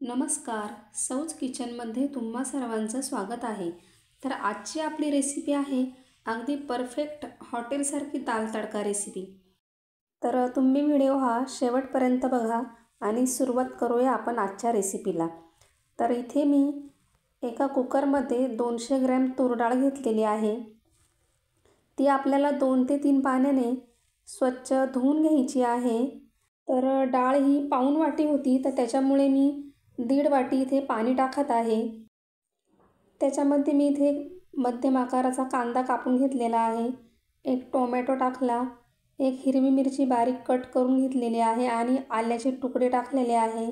नमस्कार. सौज किचनमध्ये तुम्हा सर्वांचं स्वागत आहे. तर आजची आपली रेसिपी आहे अगदी परफेक्ट हॉटेलसारखी दाल तडका रेसिपी. तर तुम्ही व्हिडिओ हा शेवटपर्यंत बघा आणि सुरुवात करूया आपण आजच्या रेसिपीला. तर इथे मी एका कुकरमध्ये 200 ग्रॅम तूर डाळ घेतलेली आहे. ती आपल्याला 2 ते 3 पाण्याने स्वच्छ धुवून घ्यायची आहे. तर डाळ ही पाऊण वाटी होती, तर त्याच्यामुळे मी 1.5 वाटी इथे पाणी टाकत आहे. त्याच्यामध्ये मी इथे मध्यम आकाराचा कांदा कापून घेतलेला आहे, एक टोमॅटो टाकला, एक हिरवी मिरची बारीक कट करून घेतलेली आहे आणि आल्याचे तुकडे टाकलेले आहे,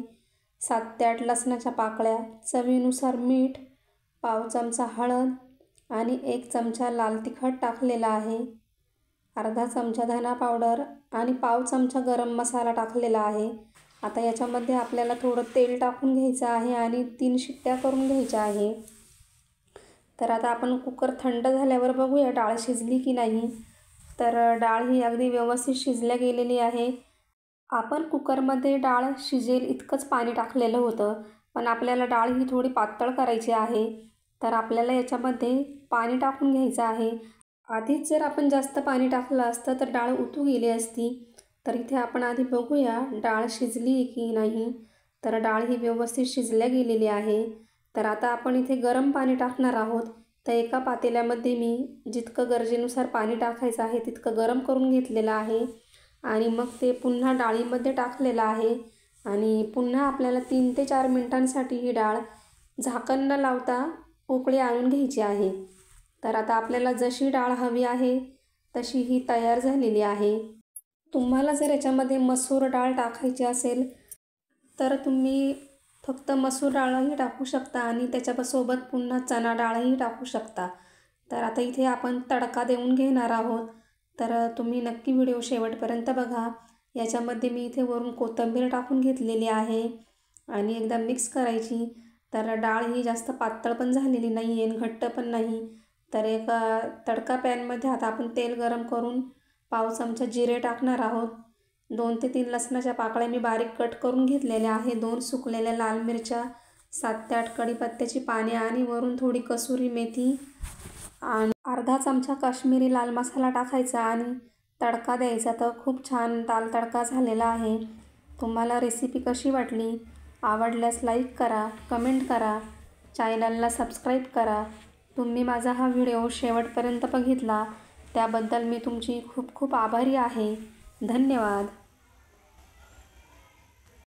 7 ते 8 लसणाच्या पाकळ्या, चवीनुसार मीठ, पाव चमचा हळद आणि 1 चमचा लाल तिखट टाकलेला आहे, अर्धा चमचा धना पावडर आणि पाव चमचा गरम मसाला टाकलेला आहे. आता याच्यामध्ये आपल्याला थोडं तेल टाकून घ्यायचं आहे आणि 3 शिट्ट्या करून घ्यायच्या आहे. तर आता आपण कुकर थंड झाल्यावर बघूया डाळ शिजली की नाही. तर डाळ ही अगदी व्यवस्थित शिजल्या गेलेली आहे. आपण कुकरमध्ये डाळ शिजेल इतकंच पाणी टाकलेलं होतं, पण आपल्याला डाळ ही थोडी पातळ करायची आहे. तर आपल्याला याच्यामध्ये पाणी टाकून घ्यायचं आहे. आधीच जर आपण जास्त पाणी टाकलं असतं तर डाळ उतू गेली असती. तर इथे आपण आधी बघूया डाळ शिजली की नाही. तर डाळ ही व्यवस्थित शिजल्या गेलेली आहे. तर आता आपण इथे गरम पाणी टाकणार आहोत. तर एका पातेल्यामध्ये मी जितकं गरजेनुसार पाणी टाकायचं आहे तितकं गरम करून घेतलेलं आहे आणि मग ते पुन्हा डाळीमध्ये टाकलेलं आहे आणि पुन्हा आपल्याला 3 ते 4 मिनिटांसाठी ही डाळ झाकण न लावता उकळी आणून घ्यायची आहे. तर आता आपल्याला जशी डाळ हवी आहे तशी ही तयार झालेली आहे. तुम्हाला जर याच्यामध्ये मसूर डाळ टाकायची असेल तर तुम्ही फक्त मसूर डाळही टाकू शकता आणि त्याच्यासोबत पुन्हा चणा डाळही टाकू शकता. तर आता इथे आपण तडका देऊन घेणार आहोत. तर तुम्ही नक्की व्हिडिओ शेवटपर्यंत बघा. याच्यामध्ये मी इथे वरून कोथिंबीर टाकून घेतलेली आहे आणि एकदा मिक्स करायची. तर डाळ ही जास्त पातळ पण झालेली नाही आहे, घट्ट पण नाही. तर एका तडका पॅनमध्ये आता आपण तेल गरम करून पाव चमचा जिरे टाकणार आहोत, 2 ते 3 लसणाच्या पाकळ्या मी बारीक कट करून घेतलेल्या आहे, 2 सुकलेल्या लाल मिरच्या, 7 ते 8 कढीपत्त्याची पाने आणि वरून थोडी कसुरी मेथी आणि अर्धा चमचा काश्मीरी लाल मसाला टाकायचा आणि तडका द्यायचा. तर खूप छान दाल तडका झालेला आहे. तुम्हाला रेसिपी कशी वाटली? आवडल्यास लाईक करा, कमेंट करा, चॅनलला सबस्क्राईब करा. तुम्ही माझा हा व्हिडिओ शेवटपर्यंत बघितला त्याबद्दल मी तुमची खूप खूप आभारी आहे. धन्यवाद.